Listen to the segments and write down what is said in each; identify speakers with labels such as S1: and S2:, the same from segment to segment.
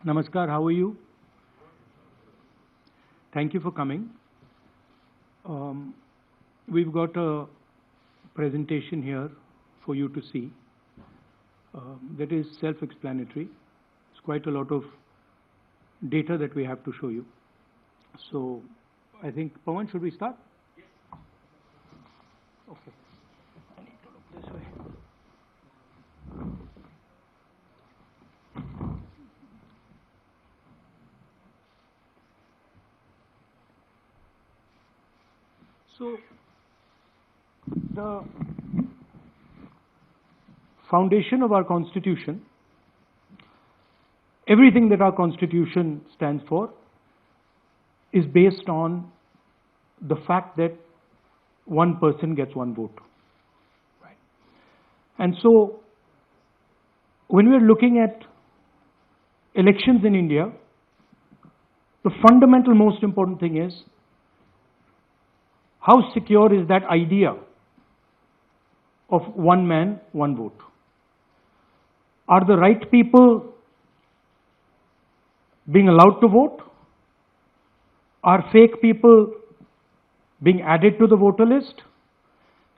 S1: Namaskar, how are you? Thank you for coming. We've got a presentation here for you to see that is self-explanatory. It's quite a lot of data that we have to show you. So I think, Pawan, should we start? Yes. Okay. I need to look this way. So, the foundation of our Constitution, everything that our Constitution stands for, is based on the fact that one person gets one vote. Right? And so, when we're looking at elections in India, the fundamental most important thing is how secure is that idea of one man, one vote? Are the right people being allowed to vote? Are fake people being added to the voter list?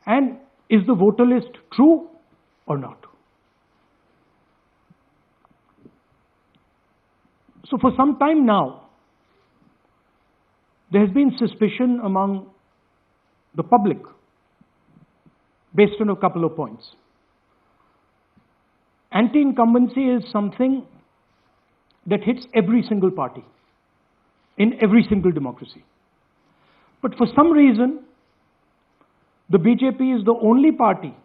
S1: And is the voter list true or not? So for some time now, there has been suspicion among the public based on a couple of points. Anti-incumbency is something that hits every single party in every single democracy. But for some reason, the BJP is the only party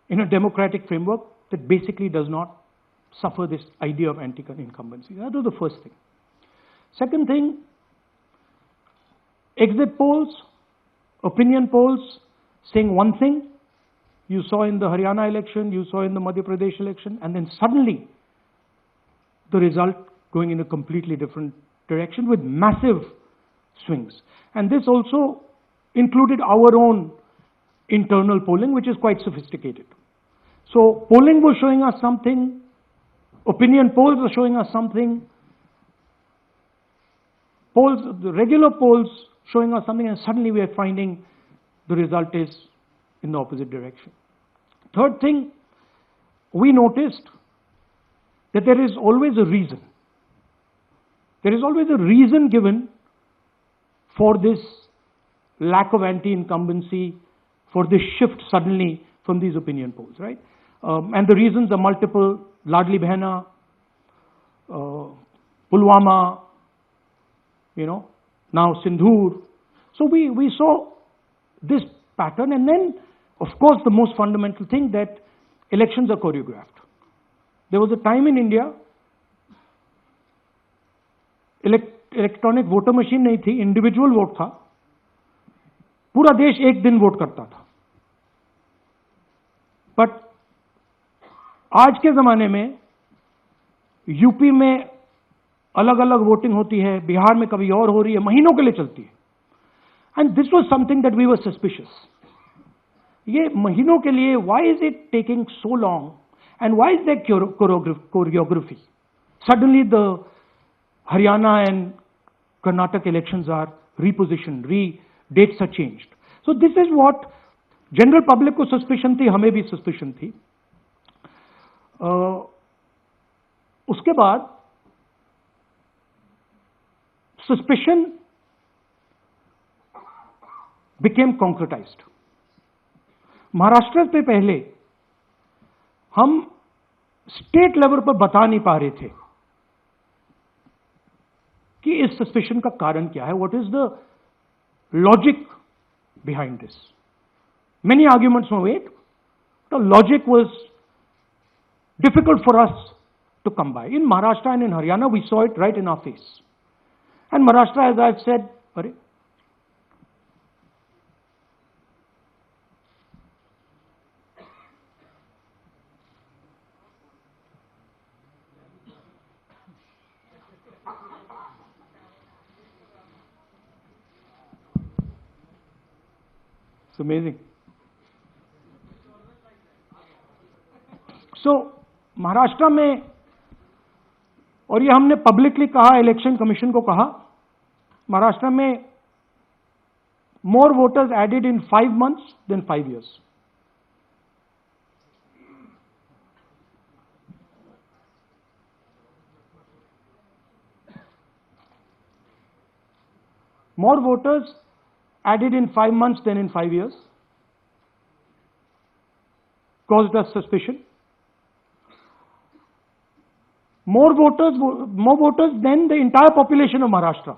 S1: in a democratic framework that basically does not suffer this idea of anti-incumbency. That was the first thing. Second thing, exit polls, opinion polls saying one thing, you saw in the Haryana election, you saw in the Madhya Pradesh election, and then suddenly the result going in a completely different direction with massive swings. And this also included our own internal polling, which is quite sophisticated. So polling was showing us something, opinion polls were showing us something, polls, the regular polls showing us something, and suddenly we are finding the result is in the opposite direction. Third thing, we noticed that there is always a reason. There is always a reason given for this lack of anti-incumbency, for this shift suddenly from these opinion polls, right? And the reasons are multiple: Ladli Behna, Pulwama, now Sindhur. So we saw this pattern, and then, of course, the most fundamental thing, that elections are choreographed. There was a time in India, electronic voter machine नहीं थी, individual vote था, पूरा देश एक दिन vote करता था. But आज के जमाने में यूपी में अलग अलग वोटिंग होती है, बिहार में कभी और हो रही है, महीनों के लिए चलती है. And this was something that we were suspicious. ये महीनों के लिए, why is it taking so long and why is that choreography? Suddenly the Haryana and Karnataka elections are repositioned, dates are changed. So this is what general public को suspicion थी, हमें भी suspicion थी. उसके बाद suspicion became concretized. महाराष्ट्र पे पहले हम स्टेट लेवल पर बता नहीं पा रहे थे कि इस सस्पेशन का कारण क्या है, what is the logic behind this. Many arguments were made, the logic was difficult for us to come by. In Maharashtra and in Haryana we saw it right in our face. And Maharashtra, as I have said, अरे amazing. So Maharashtra में और ये हमने publicly कहा, election commission को कहा, महाराष्ट्र में more voters added in 5 months than 5 years. More voters added in 5 months than in 5 years caused us suspicion. More voters than the entire population of Maharashtra.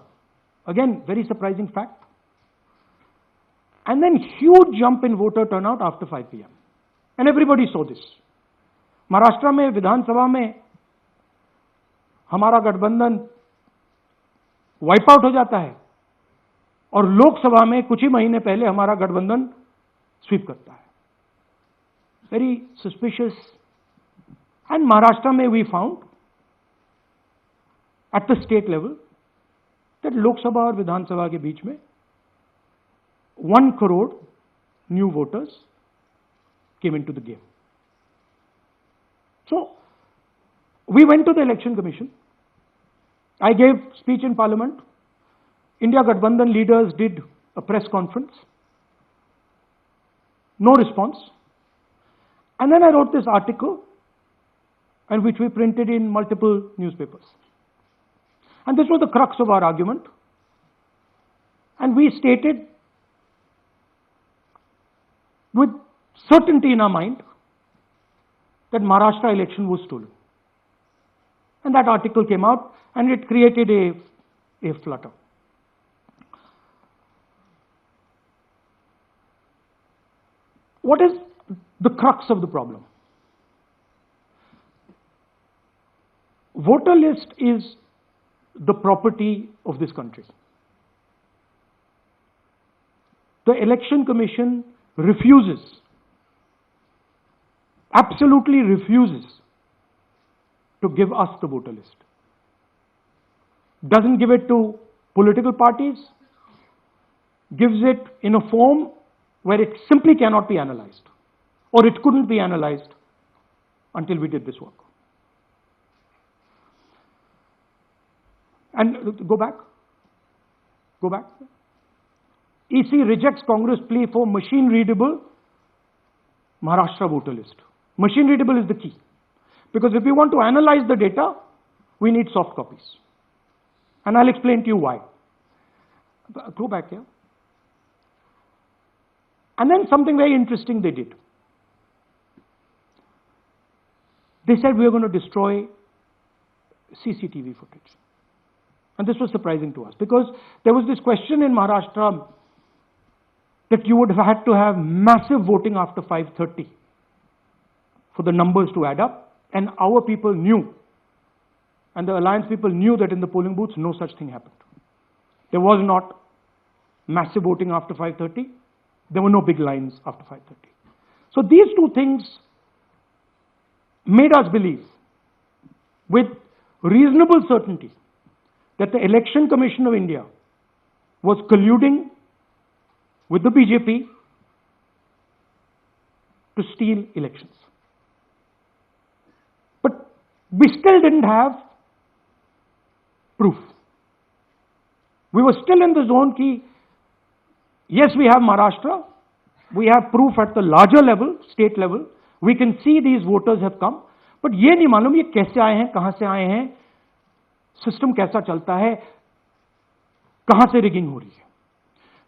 S1: Again, very surprising fact. And then huge jump in voter turnout after 5 p.m. And everybody saw this. Maharashtra में विधानसभा में हमारा गठबंधन wipe out हो जाता है और लोकसभा में कुछ ही महीने पहले हमारा गठबंधन स्वीप करता है. Very suspicious. एंड महाराष्ट्र में we found at the state level that Lok Sabha और विधानसभा के बीच में 1 crore new voters came into the game. So we went to the election commission. I gave speech in parliament. India Gathbandhan leaders did a press conference. No response. And then I wrote this article, and which we printed in multiple newspapers. And this was the crux of our argument. And we stated with certainty in our mind that Maharashtra election was stolen. And that article came out and it created a flutter. What is the crux of the problem? Voter list is the property of this country. The Election Commission refuses, absolutely refuses to give us the voter list. Doesn't give it to political parties, gives it in a form where it simply cannot be analyzed, or it couldn't be analyzed until we did this work. And go back. EC rejects Congress plea for machine readable Maharashtra voter list. Machine readable is the key. Because if we want to analyze the data, we need soft copies. And I'll explain to you why. Go back here. And then something very interesting they did. They said we are going to destroy CCTV footage. And this was surprising to us because there was this question in Maharashtra that you would have had to have massive voting after 5:30 for the numbers to add up. And our people knew, and the alliance people knew that in the polling booths no such thing happened. There was not massive voting after 5:30. There were no big lines after 5:30. So these two things made us believe with reasonable certainty that the Election Commission of India was colluding with the BJP to steal elections. But we still didn't have proof. We were still in the zone ki, yes, we have Maharashtra, we have proof at the larger level, state level, we can see these voters have come, but ये नहीं मालूम ये कैसे आए हैं, कहां से आए हैं, सिस्टम कैसा चलता है, कहां से रिगिंग हो रही है.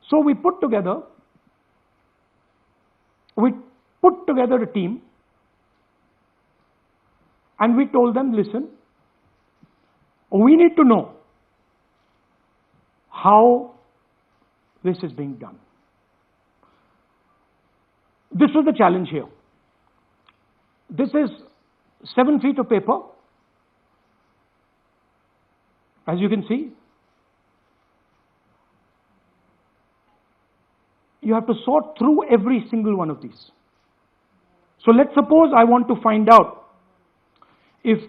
S1: So we put together a team and we told them, listen, we need to know how this is being done. This was the challenge here. This is 7 feet of paper. As you can see, you have to sort through every single one of these. So let's suppose I want to find out if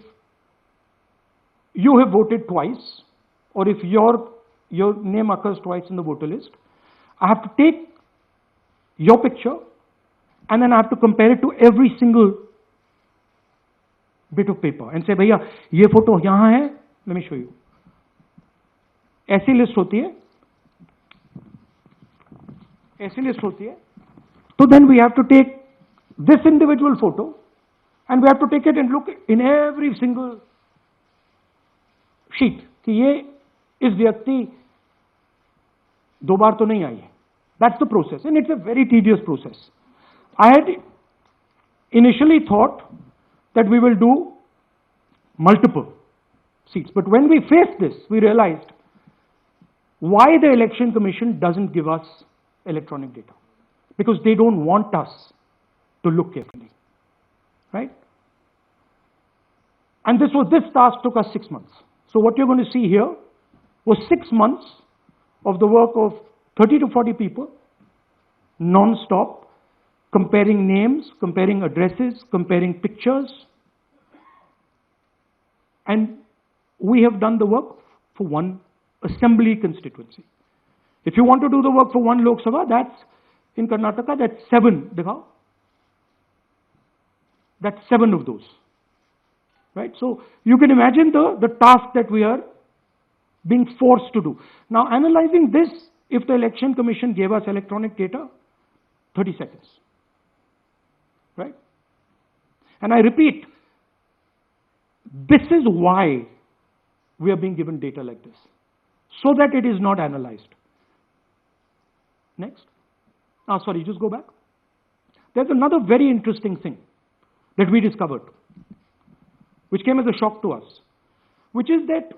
S1: you have voted twice or if your name occurs twice in the voter list. I have to take your picture and then I have to compare it to every single bit of paper and say, भैया ये photo यहाँ है Let me show you. ऐसी list होती है, ऐसी list होती है. So then we have to take this individual photo and we have to take it and look in every single sheet कि ये इस व्यक्ति दो बार तो नहीं आई है. That's the process, and it's a very tedious process. I had initially thought that we will do multiple seats, but when we faced this, we realized why the Election Commission doesn't give us electronic data. Because they don't want us to look carefully, right? And this task took us 6 months. So what you're going to see here was 6 months of the work of 30 to 40 people, non-stop, comparing names, comparing addresses, comparing pictures. And we have done the work for one assembly constituency. If you want to do the work for one Lok Sabha, that's in Karnataka, that's 7, dikhao. That's 7 of those, right? So you can imagine the task that we are being forced to do. Now analyzing this, if the Election Commission gave us electronic data, 30 seconds, right? And I repeat, this is why we are being given data like this, so that it is not analyzed. Next. Sorry, just go back. There's another very interesting thing that we discovered, which came as a shock to us, which is that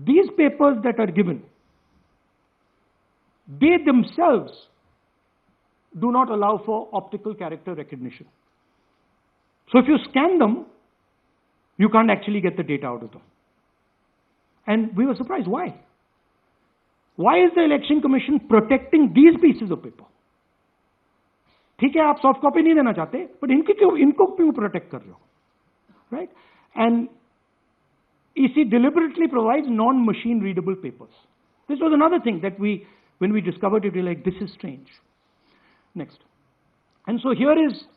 S1: these papers that are given, they themselves do not allow for optical character recognition. So if you scan them, you can't actually get the data out of them. And we were surprised. Why? Why is the Election Commission protecting these pieces of paper? ठीक है, आप soft copy नहीं देना चाहते, but इनको क्यों protect कर रहे हो, right? And EC deliberately provides non-machine readable papers. This was another thing that when we discovered it, we were like, this is strange. Next. And so here is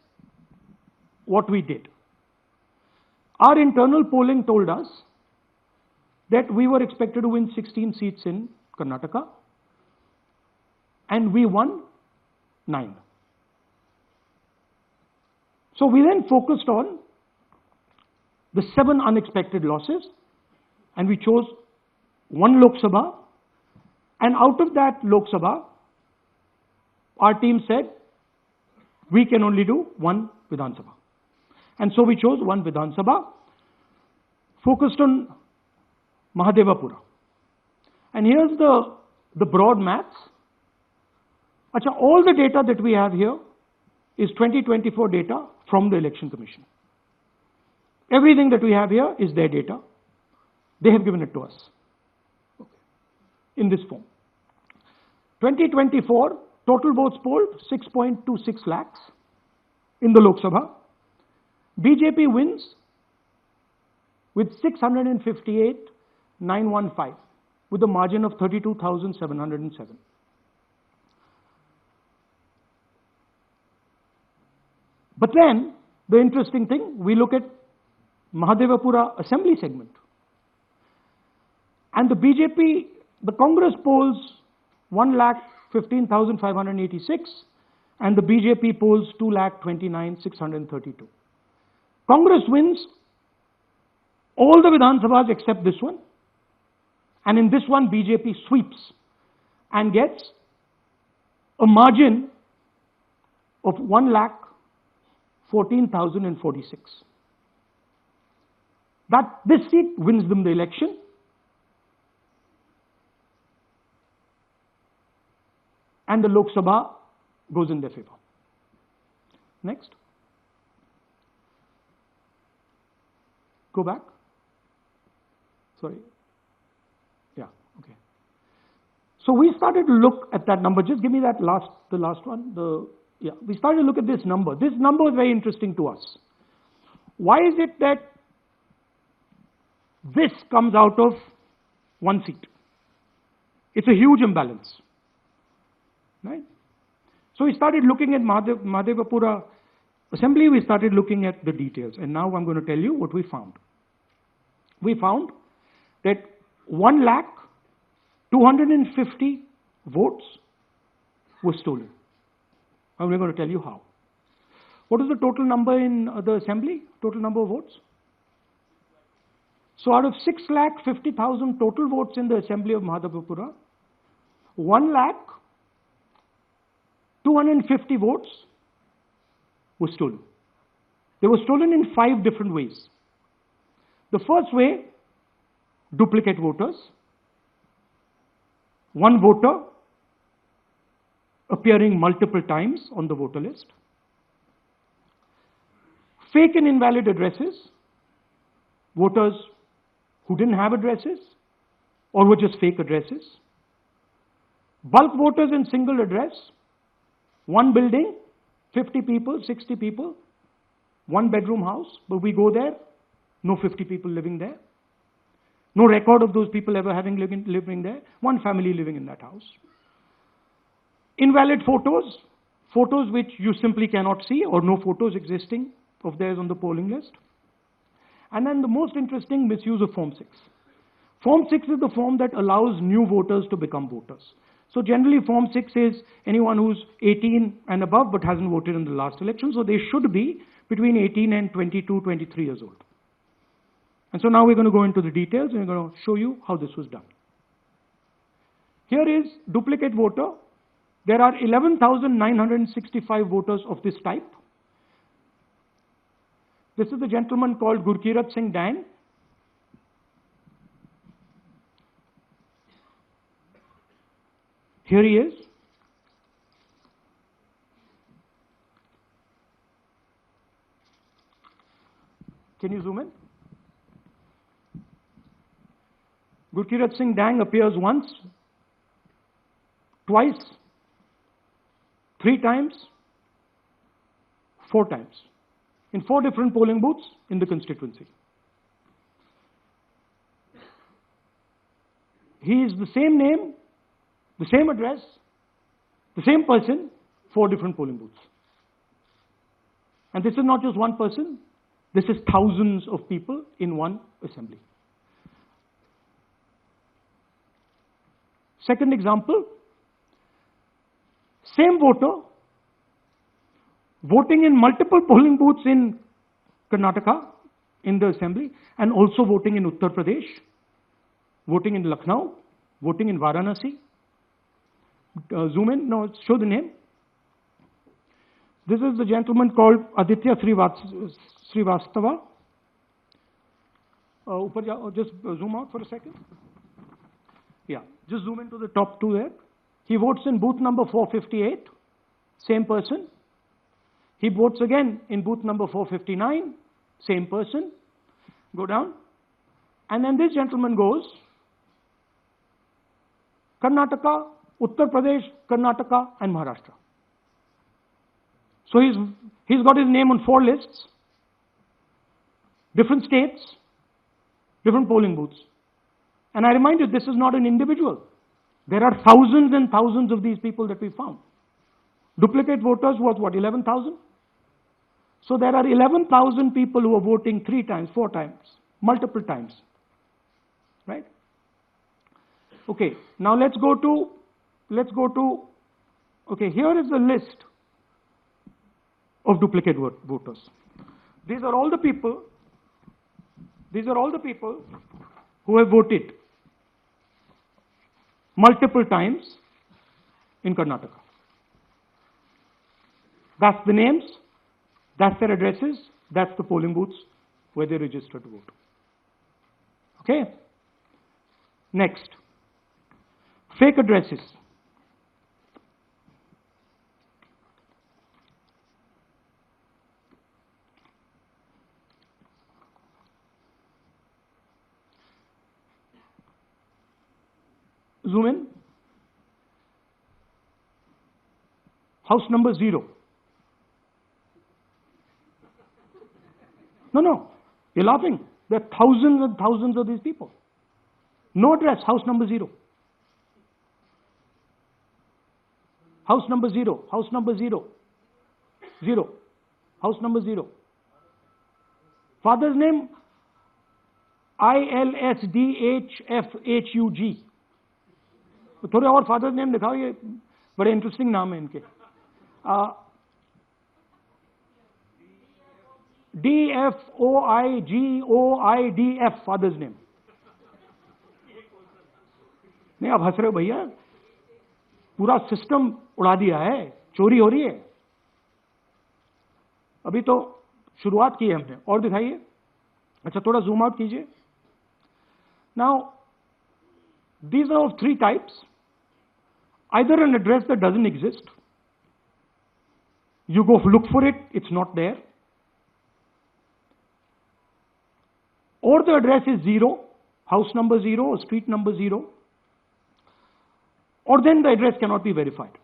S1: what we did. Our internal polling told us that we were expected to win 16 seats in Karnataka, and we won 9. So we then focused on the 7 unexpected losses, and we chose 1 Lok Sabha, and out of that Lok Sabha, our team said we can only do 1 Vidhan Sabha. And so we chose 1 Vidhan Sabha, focused on Mahadevapura. And here's the broad maths. Acha, all the data that we have here is 2024 data from the Election Commission. Everything that we have here is their data. They have given it to us, okay, in this form. 2024, total votes polled 6.26 lakhs in the Lok Sabha. BJP wins with 658,915 with a margin of 32,707. But then, the interesting thing, we look at Mahadevapura assembly segment. And the BJP, the Congress polls 1,15,586 and the BJP polls 2,29,632. Congress wins all the Vidhan Sabhas except this one. And in this one, BJP sweeps and gets a margin of 1,14,046. This seat wins them the election. And the Lok Sabha goes in their favor. Next. Go back. Sorry. Yeah, okay. So we started to look at that number. Just give me that the last one. We started to look at this number. This number was very interesting to us. Why is it that this comes out of 1 seat? It's a huge imbalance, right? So we started looking at Mahadevapura assembly. We started looking at the details. And now I'm going to tell you what we found. We found that 1,250,000 votes were stolen. And we're going to tell you how. What is the total number in the assembly? Total number of votes? So out of 6,50,000 total votes in the assembly of Madhavpura, 1,250,000 votes were stolen. They were stolen in 5 different ways. The first way, duplicate voters. One voter appearing multiple times on the voter list. Fake and invalid addresses. Voters who didn't have addresses or were just fake addresses. Bulk voters in single address. One building, 50 people, 60 people. One bedroom house, but we go there, no 50 people living there. No record of those people ever having living there. One family living in that house. Invalid photos, photos which you simply cannot see or no photos existing of theirs on the polling list. And then the most interesting, misuse of Form 6. Form 6 is the form that allows new voters to become voters. So generally Form 6 is anyone who's 18 and above but hasn't voted in the last election. So they should be between 18 and 22, 23 years old. And so now we're going to go into the details and we're going to show you how this was done. Here is duplicate voter. There are 11,965 voters of this type. This is the gentleman called Gurkirat Singh Dang. Here he is. Can you zoom in? Gurkirat Singh Dang appears once, twice, 3 times, 4 times in 4 different polling booths in the constituency. He is the same name, the same address, the same person, 4 different polling booths. And this is not just one person, this is thousands of people in one assembly. Second example, same voter voting in multiple polling booths in Karnataka in the assembly and also voting in Uttar Pradesh, voting in Lucknow, voting in Varanasi. Zoom in, no, show the name. This is the gentleman called Aditya Srivastava. Just zoom out for a second. Yeah, just zoom into the top 2 there. He votes in booth number 458, same person. He votes again in booth number 459, same person. Go down. And then this gentleman goes Karnataka, Uttar Pradesh, Karnataka and Maharashtra. So he's got his name on 4 lists, different states, different polling booths. And I remind you, this is not an individual. There are thousands and thousands of these people that we found. Duplicate voters was what, 11,000? So there are 11,000 people who are voting 3 times, 4 times, multiple times, right? Okay, now let's go to, okay, here is the list of duplicate voters. These are all the people who have voted multiple times in Karnataka. That's the names, that's their addresses, that's the polling booths where they registered to vote. Okay? Next, fake addresses. Zoom in. House number 0. No, you're laughing. There are thousands and thousands of these people. No address, house number 0. House number 0, house number 0. 0. House number 0. Father's name, ILSDHFHUG. तो थोड़े और father's name दिखाओ, ये बड़े interesting नाम है इनके. DFOIGOIDF father's name. नहीं, आप हंस रहे हो भैया, पूरा सिस्टम उड़ा दिया है, चोरी हो रही है. अभी तो शुरुआत की है हमने. और दिखाइए. अच्छा, थोड़ा जूम आउट कीजिए. Now these are of three types. Either an address that doesn't exist, you go look for it, it's not there, or the address is 0, house number 0 or street number 0, or then the address cannot be verified.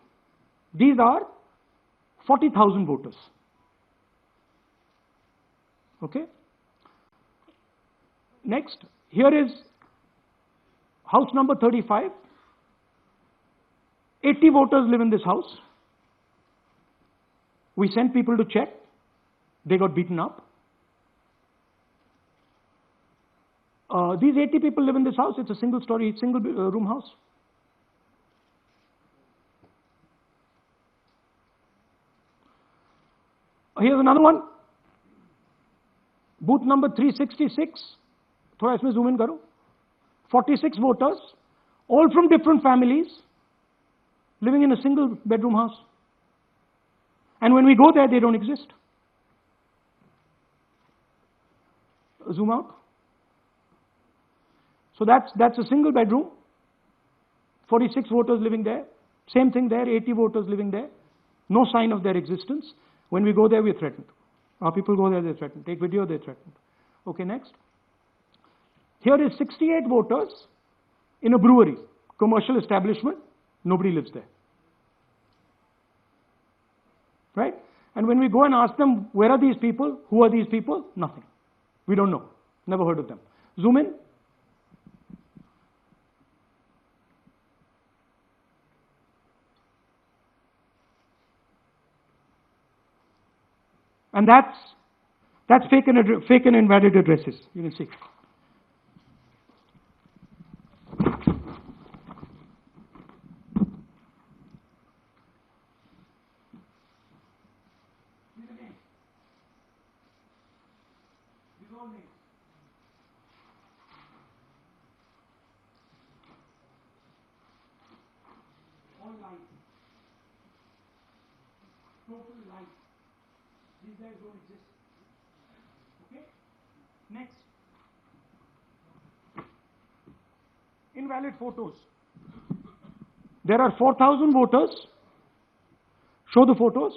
S1: These are 40,000 voters. Okay. Next, here is house number 35. 80 voters live in this house. We sent people to check. They got beaten up. These 80 people live in this house. It's a single story, single room house. Here's another one. Booth number 366. थोड़ा इसमें zoom in करो. 46 voters, all from different families, living in a single bedroom house. And when we go there, they don't exist. Zoom out. So that's a single bedroom. 46 voters living there. Same thing there, 80 voters living there. No sign of their existence. When we go there, we're threatened. Our people go there, they're threatened. Take video, they're threatened. Okay, next. Here is 68 voters in a brewery, commercial establishment. Nobody lives there. Right? And when we go and ask them, where are these people? Who are these people? Nothing. We don't know. Never heard of them. Zoom in. And that's fake and invalid addresses. You can see. All lies. Total lies. These guys don't exist. Okay? Next. Invalid photos. There are 4,000 voters. Show the photos.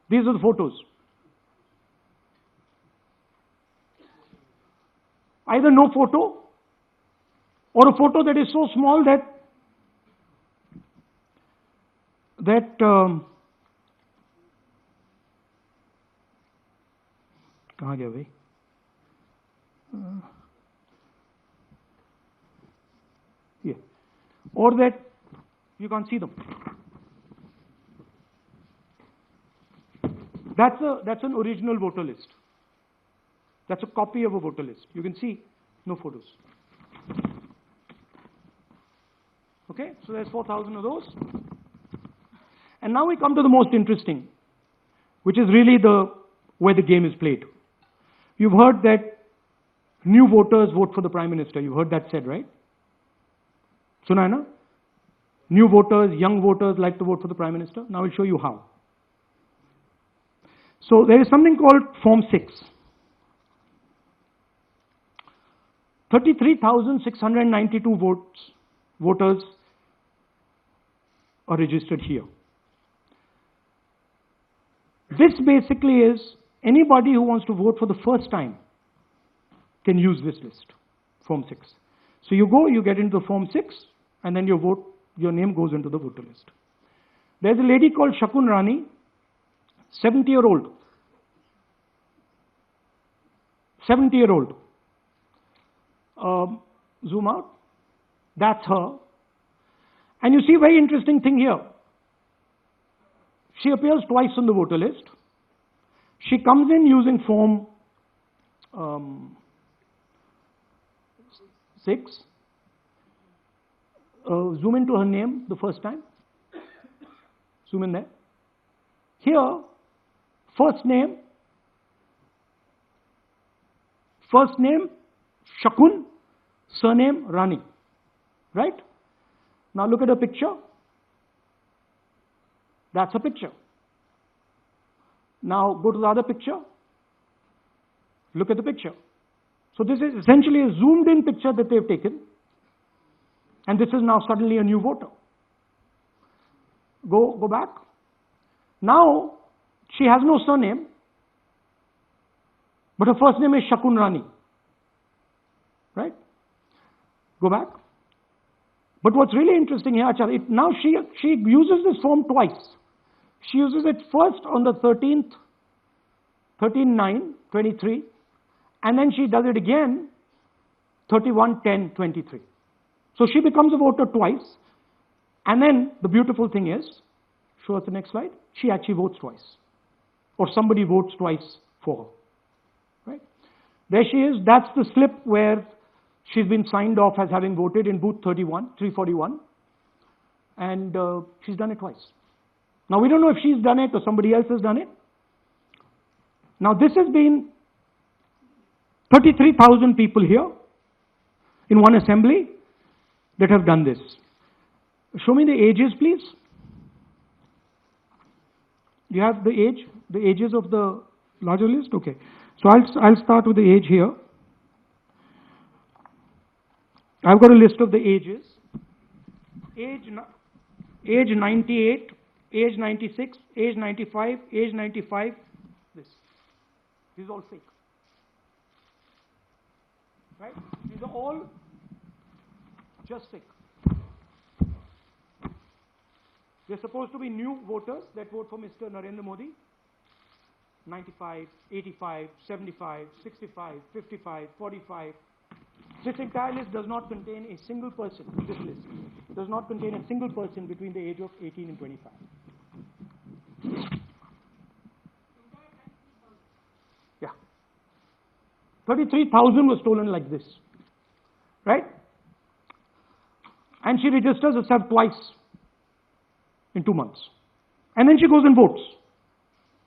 S1: These are the photos. Either no photo or a photo that is so small that कहाँ गया भाई? Yeah. Or that you can't see them. That's an original voter list. That's a copy of a voter list. You can see no photos. Okay, so there's 4,000 of those. And now we come to the most interesting, which is really where the game is played. You've heard that new voters vote for the Prime Minister. You've heard that said, right? Suna hai na? New voters, young voters like to vote for the Prime Minister. Now I'll show you how. So there is something called Form 6. 33,692 voters are registered here. This basically is anybody who wants to vote for the first time can use this list, Form 6. So you go, you get into the Form 6, and then your name goes into the voter list. There's a lady called Shakun Rani, 70-year-old. 70-year-old. Zoom out. That's her. And you see a very interesting thing here. She appears twice on the voter list. She comes in using Form 6. Zoom into her name the first time. Zoom in there. Here, first name Shakun, surname Rani. Right? Now look at the picture. That's a picture. Now go to the other picture. Look at the picture. So this is essentially a zoomed in picture that they've taken. And this is now suddenly a new voter. Go back. Now she has no surname, but her first name is Shakun Rani. Right? Go back. But what's really interesting here, now she uses this form twice. She uses it first on the 13th, 13/9/23, and then she does it again 31/10/23. So she becomes a voter twice, and then the beautiful thing is, show us the next slide, she actually votes twice, or somebody votes twice for her. Right? There she is. That's the slip where she's been signed off as having voted in booth 341, and she's done it twice. Now we don't know if she's done it or somebody else has done it. Now this has been 33,000 people here in one assembly that have done this. Show me the ages, please. Do you have the ages of the larger list? Okay. So I'll start with the age here. I've got a list of the ages. Age 98, age 96, age 95, age 95. This is all fake. Right? These are all just fake. They're supposed to be new voters that vote for Mr. Narendra Modi. 95, 85, 75, 65, 55, 45. This entire list does not contain a single person. This list does not contain a single person between the age of 18 and 25. Yeah. 33,000 was stolen like this. Right? And she registers herself twice in 2 months. And then she goes and votes.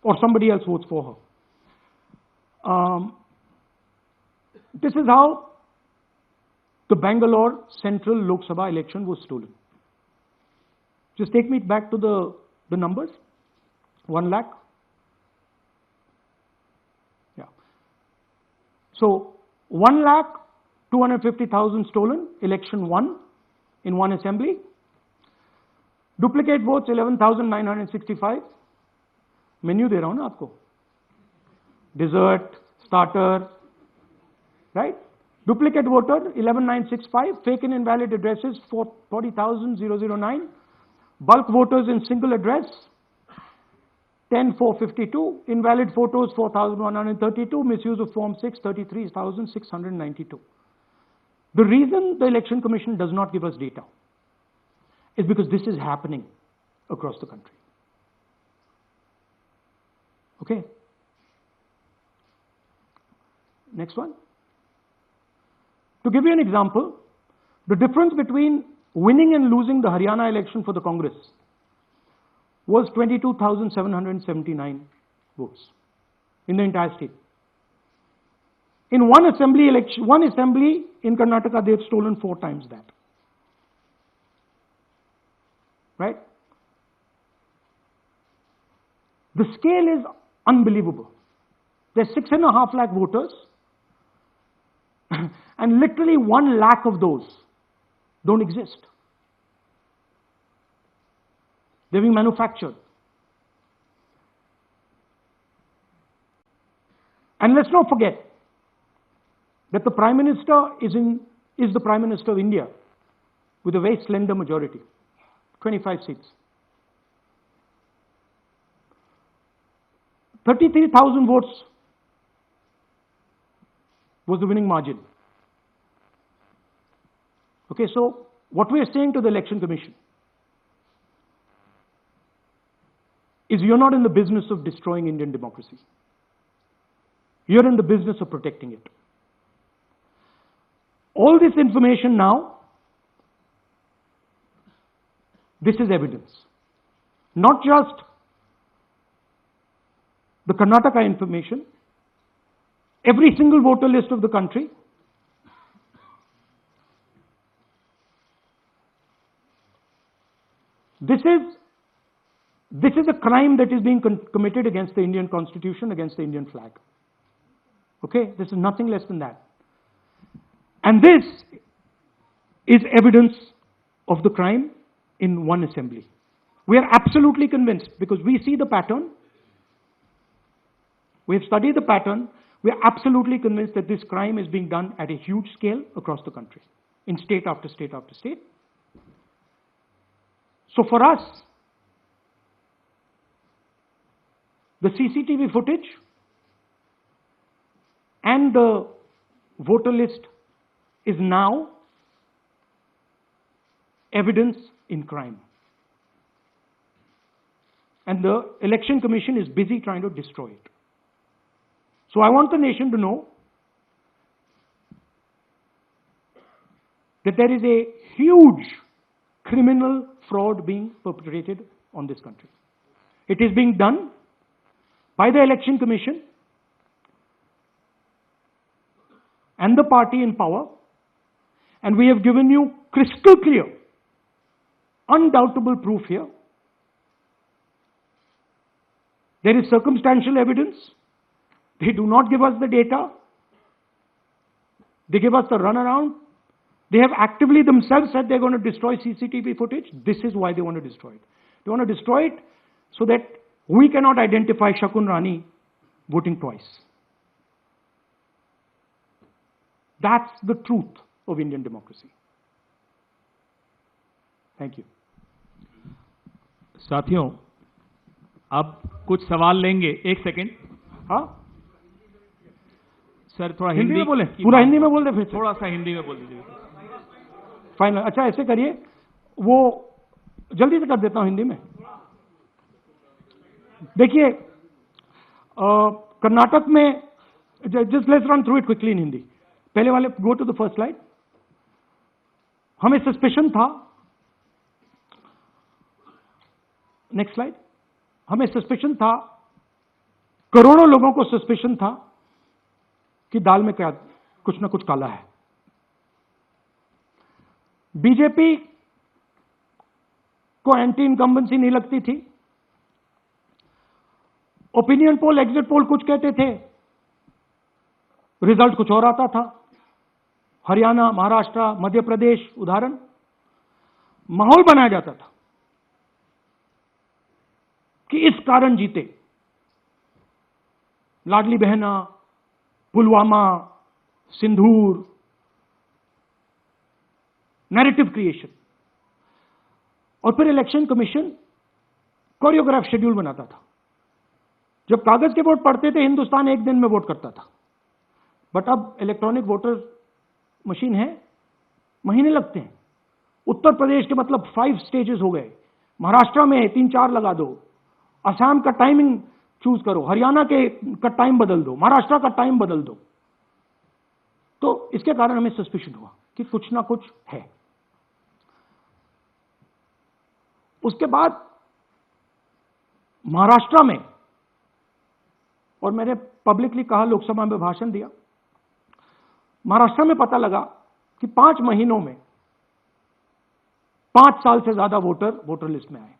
S1: Or somebody else votes for her. This is how the Bangalore Central Lok Sabha election was stolen. Just take me back to the numbers. 1 lakh. Yeah. So 1,250,000 stolen, election won in one assembly. Duplicate votes 11,965. Menu दे रहा हूँ ना आपको. Dessert, starter, right? Duplicate voter 11,965. Fake and invalid addresses 40,009. Bulk voters in single address 10,452. Invalid photos 4,132. Misuse of Form 6 33,692. The reason the Election Commission does not give us data is because this is happening across the country. Okay. Next one. To give you an example, the difference between winning and losing the Haryana election for the Congress was 22,779 votes in the entire state. In one assembly in Karnataka, they've stolen 4 times that. Right? The scale is unbelievable. There's 6.5 lakh voters, and literally 1 lakh of those don't exist. They're being manufactured. And let's not forget that the Prime Minister is the Prime Minister of India with a very slender majority, 25 seats. 33,000 votes was the winning margin. Okay, so what we are saying to the Election Commission is you're not in the business of destroying Indian democracy. You're in the business of protecting it. all this information now, this is evidence. Not just the Karnataka information, every single voter list of the country. This is a crime that is being committed against the Indian Constitution, against the Indian flag. Okay, this is nothing less than that. And this is evidence of the crime in one assembly. We are absolutely convinced because we see the pattern. We have studied the pattern. We are absolutely convinced that this crime is being done at a huge scale across the country, in state after state after state. So for us, the CCTV footage and the voter list is now evidence in crime. And the Election Commission is busy trying to destroy it. So I want the nation to know that there is a huge criminal fraud being perpetrated on this country. It is being done by the Election Commission and the party in power, and we have given you crystal clear, undoubtable proof here. There is circumstantial evidence. They do not give us the data. They give us the runaround. They have actively themselves said they're going to destroy CCTV footage. This is why they want to destroy it. They want to destroy it so that we cannot identify Shakun Rani voting twice. That's the truth of Indian democracy. Thank you.
S2: साथियों, अब कुछ सवाल लेंगे. एक second.
S1: हाँ
S2: sir, थोड़ा
S1: हिंदी में बोले. पूरा हिंदी में बोल दे. फिर
S2: थोड़ा सा हिंदी में बोल दीजिए.
S1: फाइनल. अच्छा ऐसे करिए, वो जल्दी से कर देता हूं हिंदी में. देखिए, कर्नाटक में, just let's run through it quickly in Hindi. पहले वाले, go to the first slide. हमें सस्पेशन था. Next slide. हमें सस्पेशन था, करोड़ों लोगों को सस्पेशन था कि दाल में क्या कुछ ना कुछ काला है. बीजेपी को एंटी इनकम्बेंसी नहीं लगती थी. ओपिनियन पोल, एग्जिट पोल कुछ कहते थे, रिजल्ट कुछ और आता था. हरियाणा, महाराष्ट्र, मध्य प्रदेश उदाहरण. माहौल बनाया जाता था कि इस कारण जीते. लाडली बहना, पुलवामा, सिंदूर, नैरेटिव क्रिएशन. और फिर इलेक्शन कमीशन कोरियोग्राफ शेड्यूल बनाता था. जब कागज के वोट पड़ते थे, हिंदुस्तान एक दिन में वोट करता था. बट अब इलेक्ट्रॉनिक वोटर मशीन है, महीने लगते हैं. उत्तर प्रदेश के मतलब 5 स्टेजेस हो गए. महाराष्ट्र में 3-4 लगा दो. असम का टाइमिंग चूज करो, हरियाणा के का टाइम बदल दो, महाराष्ट्र का टाइम बदल दो. तो इसके कारण हमें सस्पिशन हुआ कि कुछ ना कुछ है. उसके बाद महाराष्ट्र में, और मैंने पब्लिकली कहा, लोकसभा में भाषण दिया, महाराष्ट्र में पता लगा कि 5 महीनों में 5 साल से ज्यादा वोटर लिस्ट में आए.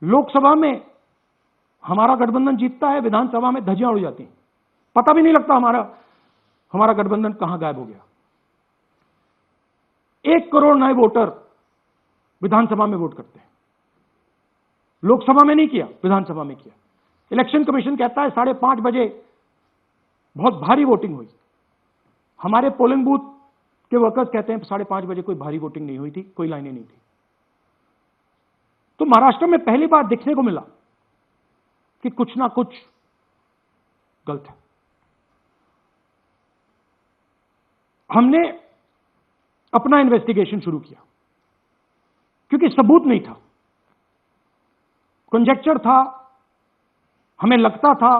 S1: लोकसभा में हमारा गठबंधन जीतता है, विधानसभा में धज्जियां उड़ जाती हैं. पता भी नहीं लगता हमारा गठबंधन कहां गायब हो गया. 1 करोड़ नए वोटर विधानसभा में वोट करते हैं. लोकसभा में नहीं किया, विधानसभा में किया. इलेक्शन कमीशन कहता है 5:30 बजे बहुत भारी वोटिंग हुई. हमारे पोलिंग बूथ के वर्कर्स कहते हैं 5:30 बजे कोई भारी वोटिंग नहीं हुई थी, कोई लाइनें नहीं थी. तो महाराष्ट्र में पहली बार देखने को मिला कि कुछ ना कुछ गलत है. हमने अपना इन्वेस्टिगेशन शुरू किया क्योंकि सबूत नहीं था, कंजेक्चर था. हमें लगता था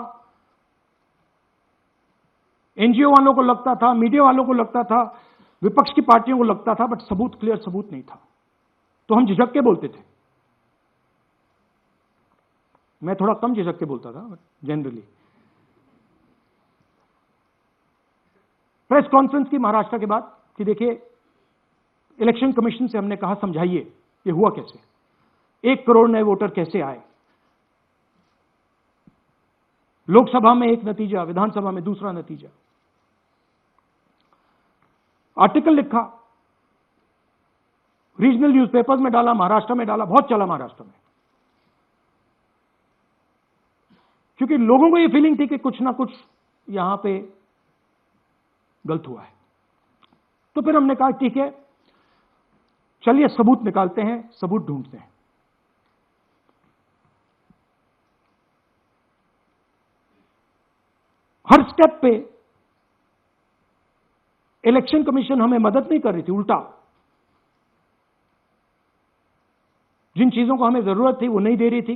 S1: एनजीओ वालों को लगता था, मीडिया वालों को लगता था, विपक्ष की पार्टियों को लगता था, बट सबूत, क्लियर सबूत नहीं था। तो हम झिझक के बोलते थे। मैं थोड़ा कम झिझक के बोलता था, बट जनरली। प्रेस कॉन्फ्रेंस की महाराष्ट्र के बाद कि देखिए, इलेक्शन कमीशन से हमने कहा समझाइए ये हुआ कैसे, 1 करोड़ नए वोटर कैसे आए, लोकसभा में एक नतीजा, विधानसभा में दूसरा नतीजा। आर्टिकल लिखा, रीजनल न्यूज़पेपर्स में डाला, महाराष्ट्र में डाला, बहुत चला महाराष्ट्र में, क्योंकि लोगों को यह फीलिंग थी कि कुछ ना कुछ यहां पे गलत हुआ है। तो फिर हमने कहा ठीक है, चलिए सबूत निकालते हैं, सबूत ढूंढते हैं। हर स्टेप पे इलेक्शन कमीशन हमें मदद नहीं कर रही थी, उल्टा जिन चीजों को हमें जरूरत थी वो नहीं दे रही थी,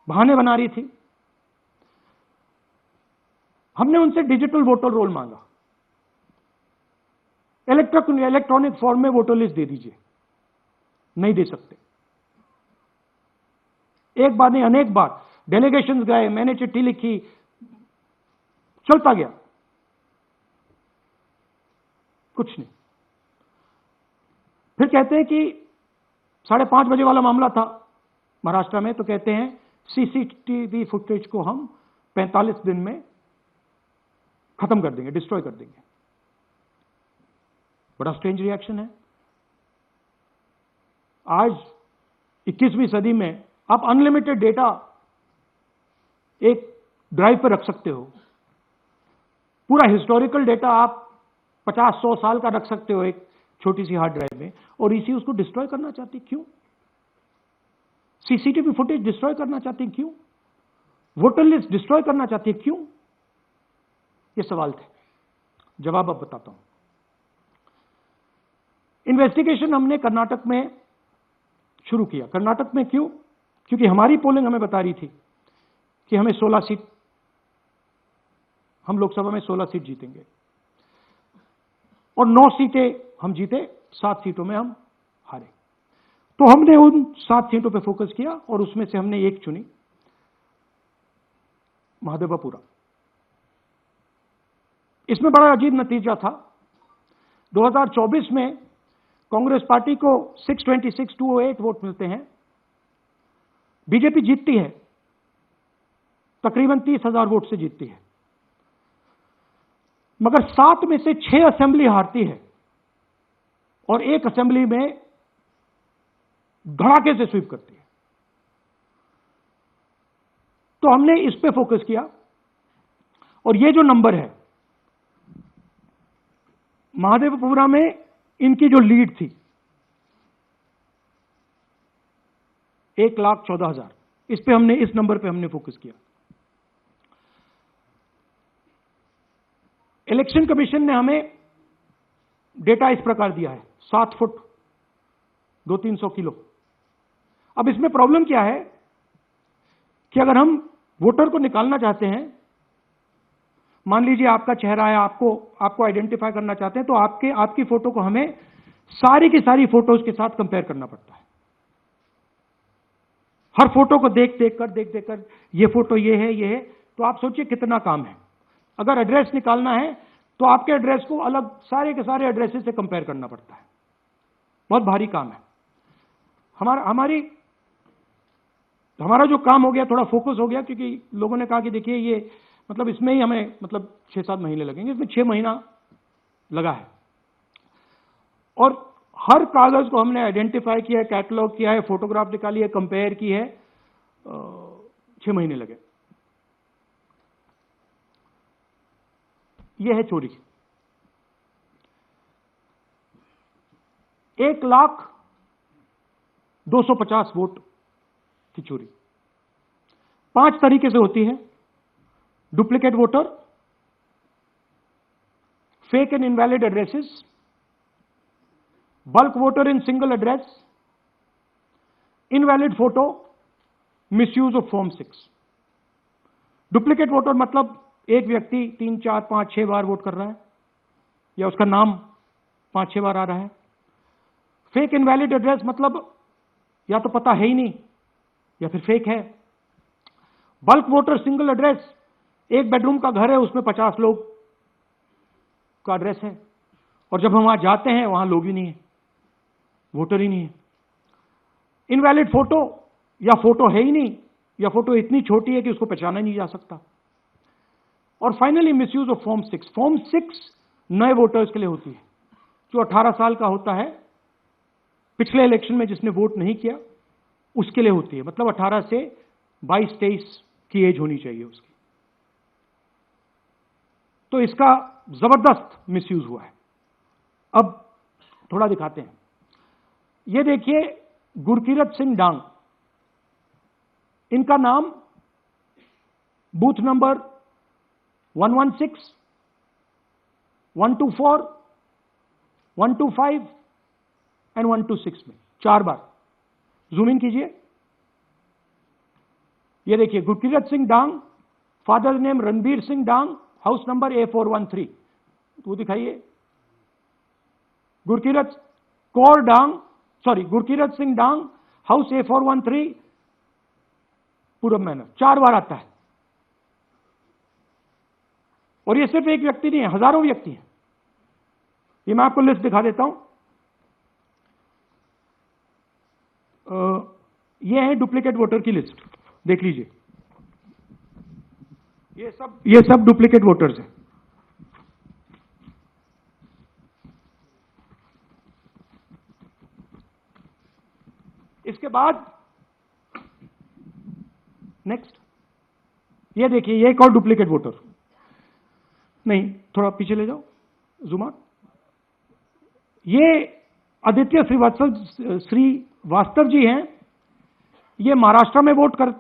S1: बहाने बना रही थी। हमने उनसे डिजिटल वोटर रोल मांगा, इलेक्ट्रॉनिक फॉर्म में वोटर लिस्ट दे दीजिए, नहीं दे सकते। एक बार नहीं, अनेक बार डेलीगेशंस गए, मैंने चिट्ठी लिखी, चलता गया, कुछ नहीं। फिर कहते हैं कि 5:30 बजे वाला मामला था महाराष्ट्र में, तो कहते हैं सीसीटीवी फुटेज को हम 45 दिन में खत्म कर देंगे, डिस्ट्रॉय कर देंगे। बड़ा स्ट्रेंज रिएक्शन है। आज 21वीं सदी में आप अनलिमिटेड डेटा एक ड्राइव पर रख सकते हो, पूरा हिस्टोरिकल डेटा आप 50-100 साल का रख सकते हो एक छोटी सी हार्ड ड्राइव में, और इसी उसको डिस्ट्रॉय करना चाहती, क्यों? सीसीटीवी फुटेज डिस्ट्रॉय करना चाहती, क्यों? वोटर लिस्ट डिस्ट्रॉय करना चाहती, क्यों? ये सवाल थे, जवाब अब बताता हूं। इन्वेस्टिगेशन हमने कर्नाटक में शुरू किया। कर्नाटक में क्यों? क्योंकि हमारी पोलिंग हमें बता रही थी कि हमें 16 सीट, हम लोकसभा में 16 सीट जीतेंगे, और 9 सीटें हम जीते, 7 सीटों में हम हारे। तो हमने उन 7 सीटों पर फोकस किया, और उसमें से हमने एक चुनी, महादेवपुरा। इसमें बड़ा अजीब नतीजा था। 2024 में कांग्रेस पार्टी को 626-208 वोट मिलते हैं, बीजेपी जीतती है, तकरीबन 30,000 वोट से जीतती है, मगर 7 में से 6 असेंबली हारती है, और एक असेंबली में धड़ाके से स्वीप करती है। तो हमने इस पे फोकस किया, और ये जो नंबर है, महादेवपुरा में इनकी जो लीड थी 1,14,000, इस पे हमने, इस नंबर पे हमने फोकस किया। इलेक्शन कमीशन ने हमें डेटा इस प्रकार दिया है, 7 फुट 200-300 किलो। अब इसमें प्रॉब्लम क्या है कि अगर हम वोटर को निकालना चाहते हैं, मान लीजिए आपका चेहरा है, आपको आइडेंटिफाई करना चाहते हैं, तो आपकी फोटो को हमें सारी की सारी फोटोज के साथ कंपेयर करना पड़ता है। हर फोटो को देख कर ये फोटो ये है, तो आप सोचिए कितना काम है। अगर एड्रेस निकालना है तो आपके एड्रेस को अलग सारे के सारे एड्रेसेस से कंपेयर करना पड़ता है, बहुत भारी काम है। हमारा जो काम हो गया, थोड़ा फोकस हो गया, क्योंकि लोगों ने कहा कि देखिए ये मतलब इसमें ही हमें मतलब 6-7 महीने लगेंगे, इसमें 6 महीना लगा है, और हर कागज को हमने आइडेंटिफाई किया है, कैटलॉग किया है, फोटोग्राफ निकाली है, कंपेयर की है, 6 महीने लगे। यह है चोरी। 1,02,50 वोट की चोरी 5 तरीके से होती है। Duplicate voter, fake and invalid addresses, bulk voter in single address, invalid photo, misuse of form 6। Duplicate voter मतलब एक व्यक्ति 3, 4, 5, 6 बार वोट कर रहा है, या उसका नाम 5, 6 बार आ रहा है। फेक इनवैलिड एड्रेस मतलब या तो पता है ही नहीं या फिर फेक है। बल्क वोटर सिंगल एड्रेस, एक बेडरूम का घर है, उसमें 50 लोग का एड्रेस है, और जब हम वहां जाते हैं वहां लोग ही नहीं है, वोटर ही नहीं है। इनवैलिड फोटो, या फोटो है ही नहीं, या फोटो इतनी छोटी है कि उसको पहचाना नहीं जा सकता। और finally misuse of form 6। Form 6 नए वोटर्स के लिए होती है, जो 18 साल का होता है, पिछले इलेक्शन में जिसने वोट नहीं किया उसके लिए होती है। मतलब 18 से 22-23 की एज होनी चाहिए उसकी। तो इसका जबरदस्त मिसयूज हुआ है। अब थोड़ा दिखाते हैं। ये देखिए गुरकीरत सिंह डांग, इनका नाम बूथ नंबर 116, 124, 125 एंड 126 में 4 बार। जूम इन कीजिए। ये देखिए गुरकीरत सिंह डांग, फादर नेम रणबीर सिंह डांग, हाउस नंबर A413। वो दिखाइए। गुरकीरत सिंह डांग, हाउस A413, पूरब मैनर। 4 बार आता है। और ये सिर्फ एक व्यक्ति नहीं है, हजारों व्यक्ति हैं। ये मैं आपको लिस्ट दिखा देता हूं। ये है डुप्लीकेट वोटर की लिस्ट, देख लीजिए। ये सब डुप्लीकेट वोटर्स हैं। इसके बाद नेक्स्ट, ये देखिए, ये एक और डुप्लीकेट वोटर। नहीं, थोड़ा पीछे ले जाओ, जूम आउट। ये आदित्य श्रीवास्तव जी हैं। ये महाराष्ट्र में वोट कर,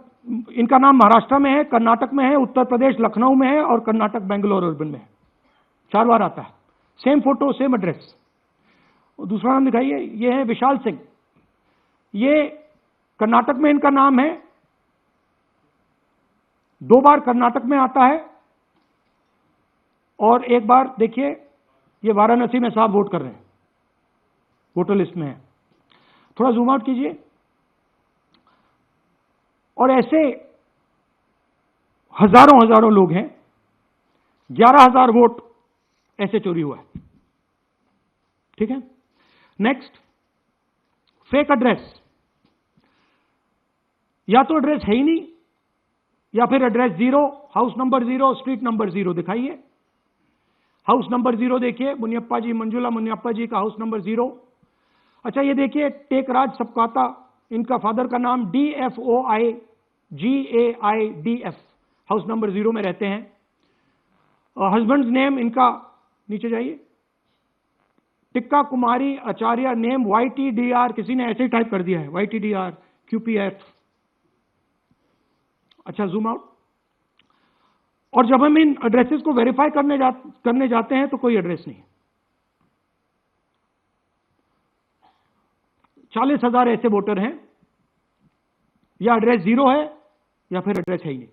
S1: इनका नाम महाराष्ट्र में है, कर्नाटक में है, उत्तर प्रदेश लखनऊ में है, और कर्नाटक बेंगलोर अर्बन में है। 4 बार आता है। Same photo, same address. दूसरा नाम दिखाइए। ये है विशाल सिंह। ये कर्नाटक में इनका नाम है, 2 बार कर्नाटक में आता है, और 1 बार देखिए ये वाराणसी में साहब वोट कर रहे हैं, वोटर लिस्ट में है। थोड़ा जूम आउट कीजिए। और ऐसे हजारों लोग हैं। 11,000 वोट ऐसे चोरी हुआ है। ठीक है। Next, fake address. या तो एड्रेस है ही नहीं, या फिर address 0, house number 0, street number 0। दिखाइए। हाउस नंबर 0 देखिए, मुनियप्पा जी, मंजुला मुनियप्पा जी का हाउस नंबर 0। अच्छा, ये देखिए टेकराज सपकाता, इनका फादर का नाम DFOIGAIDF, हाउस नंबर 0 में रहते हैं। हस्बैंड्स नेम इनका, नीचे जाइए, टिक्का कुमारी आचार्य, नेम YTDR, किसी ने ऐसे ही टाइप कर दिया है, YTDR QPF। अच्छा, जूम आउट। और जब हम इन एड्रेसेस को वेरीफाई करने जाते हैं तो कोई एड्रेस नहीं है। 40,000 ऐसे वोटर हैं, या एड्रेस 0 है या फिर एड्रेस है ही नहीं।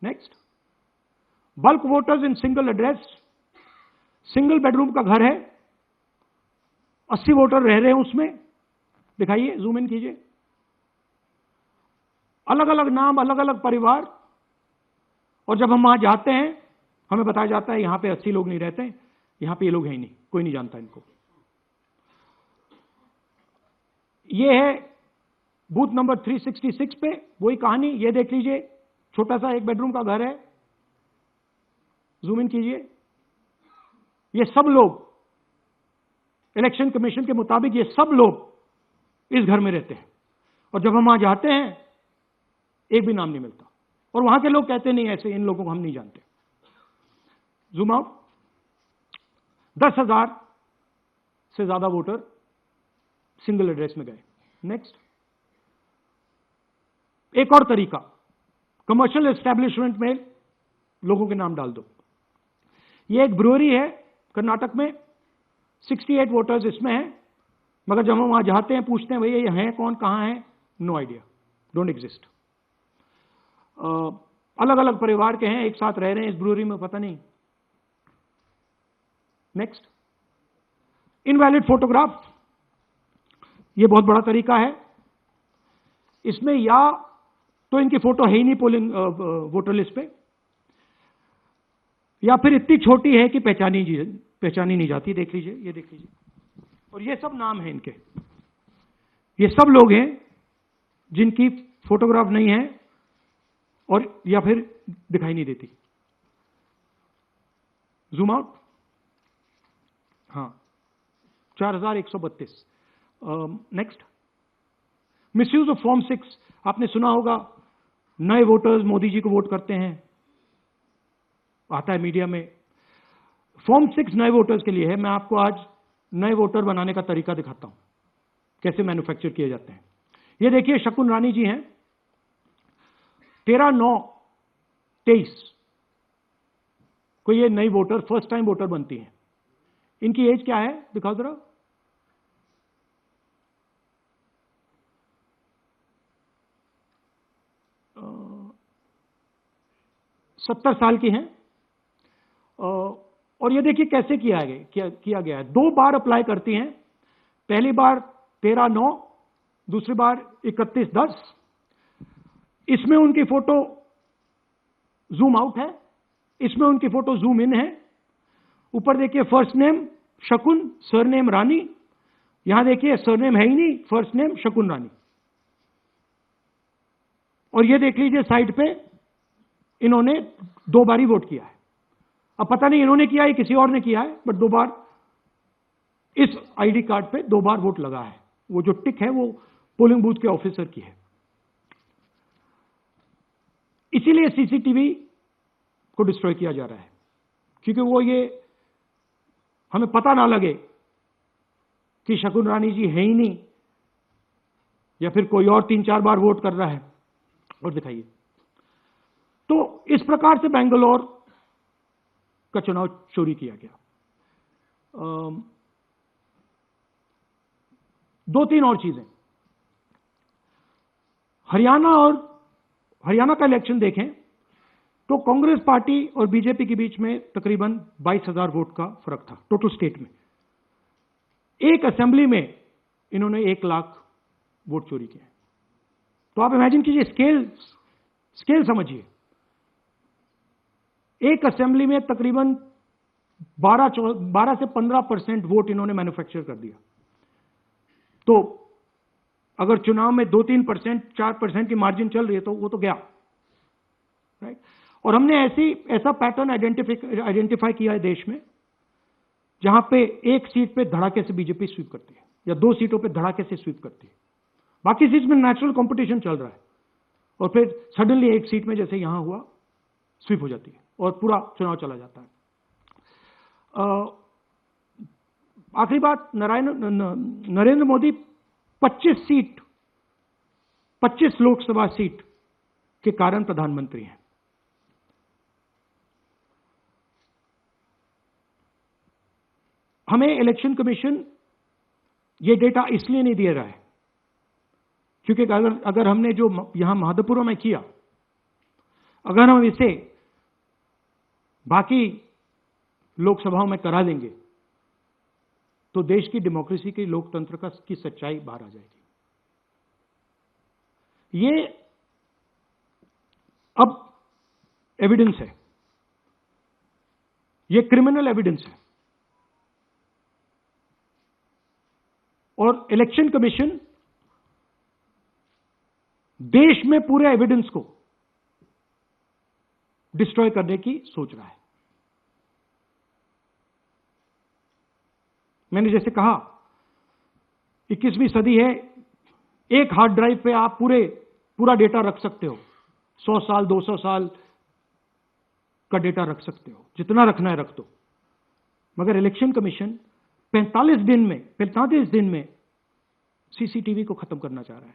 S1: Next, bulk voters in single address. Single bedroom का घर है, 80 वोटर रह रहे हैं उसमें। दिखाइए, जूम इन कीजिए। अलग अलग नाम, अलग अलग परिवार। और जब हम वहां जाते हैं हमें बताया जाता है यहां पे 80 लोग नहीं रहते, यहां पे ये लोग हैं ही नहीं, कोई नहीं जानता इनको। ये है बूथ नंबर 366 पे वही कहानी। ये देख लीजिए, छोटा सा 1 बेडरूम का घर है। जूम इन कीजिए। ये सब लोग, इलेक्शन कमीशन के मुताबिक ये सब लोग इस घर में रहते हैं। और जब हम वहां जाते हैं एक भी नाम नहीं मिलता, और वहां के लोग कहते नहीं ऐसे, इन लोगों को हम नहीं जानते। Zoom out. 10,000 से ज्यादा वोटर सिंगल एड्रेस में गए। नेक्स्ट, एक और तरीका, कमर्शियल एस्टेब्लिशमेंट में लोगों के नाम डाल दो। ये एक ब्रूअरी है कर्नाटक में, 68 वोटर्स इसमें हैं, मगर जब हम वहां जाते हैं पूछते हैं भैया ये हैं कौन, कहां हैं, नो आइडिया, डोंट एग्जिस्ट। अलग अलग परिवार के हैं, एक साथ रह रहे हैं इस ब्रूअरी में, पता नहीं। नेक्स्ट, इनवैलिड फोटोग्राफ, ये बहुत बड़ा तरीका है। इसमें या तो इनकी फोटो है ही नहीं पोलिंग वोटर लिस्ट पे, या फिर इतनी छोटी है कि पहचानी नहीं जाती। देख लीजिए, ये देख लीजिए, और ये सब नाम है इनके। ये सब लोग हैं जिनकी फोटोग्राफ नहीं है और या फिर दिखाई नहीं देती। जूम आउट, हाँ, 4132। Next, misuse of form 6। आपने सुना होगा, नए वोटर्स मोदी जी को वोट करते हैं, आता है मीडिया में। फॉर्म 6 नए वोटर्स के लिए है। मैं आपको आज नए वोटर बनाने का तरीका दिखाता हूं, कैसे मैन्युफैक्चर किए जाते हैं। ये देखिए, शकुन रानी जी हैं, 13/9/23 को ये नई वोटर, फर्स्ट टाइम वोटर बनती हैं। इनकी एज क्या है, दिखाओ जरा। अ, 70 साल की हैं। और ये देखिए कैसे किया गया है। 2 बार अप्लाई करती हैं। पहली बार 13/9, दूसरी बार 31/10। इसमें उनकी फोटो जूम आउट है, इसमें उनकी फोटो जूम इन है। ऊपर देखिए, फर्स्ट नेम शकुन, सरनेम रानी। यहां देखिए सरनेम है ही नहीं, फर्स्ट नेम शकुन रानी। और ये देख लीजिए साइड पे, इन्होंने 2 बार ही वोट किया है। अब पता नहीं इन्होंने किया है किसी और ने किया है, बट 2 बार इस आईडी कार्ड पे 2 बार वोट लगा है। वो जो टिक है वो पोलिंग बूथ के ऑफिसर की है। इसीलिए सीसीटीवी को डिस्ट्रॉय किया जा रहा है, क्योंकि वो ये हमें पता ना लगे कि शकुन रानी जी है ही नहीं, या फिर कोई और 3-4 बार वोट कर रहा है। और दिखाइए, तो इस प्रकार से बेंगलोर का चुनाव चोरी किया गया। 2-3 और चीजें। हरियाणा का इलेक्शन देखें तो कांग्रेस पार्टी और बीजेपी के बीच में तकरीबन 22,000 वोट का फर्क था टोटल स्टेट में। एक असेंबली में इन्होंने 1 लाख वोट चोरी किए। तो आप इमेजिन कीजिए, स्केल समझिए। एक असेंबली में तकरीबन 12 से 15% वोट इन्होंने मैन्युफैक्चर कर दिया। तो अगर चुनाव में 2-3%, 4% की मार्जिन चल रही है तो वो तो गया, राइट। और हमने ऐसा पैटर्न आइडेंटिफाई किया है देश में, जहां पे एक सीट पे धड़ाके से बीजेपी स्वीप करती है, या 2 सीटों पे धड़ाके से स्वीप करती है। बाकी सीट में नेचुरल कंपटीशन चल रहा है, और फिर सडनली एक सीट में जैसे यहां हुआ स्वीप हो जाती है और पूरा चुनाव चला जाता है। आखिरी बात, नरेंद्र मोदी 25 लोकसभा सीट के कारण प्रधानमंत्री हैं। हमें इलेक्शन कमीशन ये डेटा इसलिए नहीं दे रहा है क्योंकि अगर हमने जो यहां महादपुरों में किया, अगर हम इसे बाकी लोकसभाओं में करा देंगे तो देश की डेमोक्रेसी की, लोकतंत्र की सच्चाई बाहर आ जाएगी। ये अब एविडेंस है, ये क्रिमिनल एविडेंस है, और इलेक्शन कमीशन देश में पूरे एविडेंस को डिस्ट्रॉय करने की सोच रहा है। मैंने जैसे कहा, 21वीं सदी है, एक हार्ड ड्राइव पे आप पूरा डेटा रख सकते हो। 100 साल 200 साल का डेटा रख सकते हो, जितना रखना है रख दो। मगर इलेक्शन कमीशन 45 दिन में सीसीटीवी को खत्म करना चाह रहा है।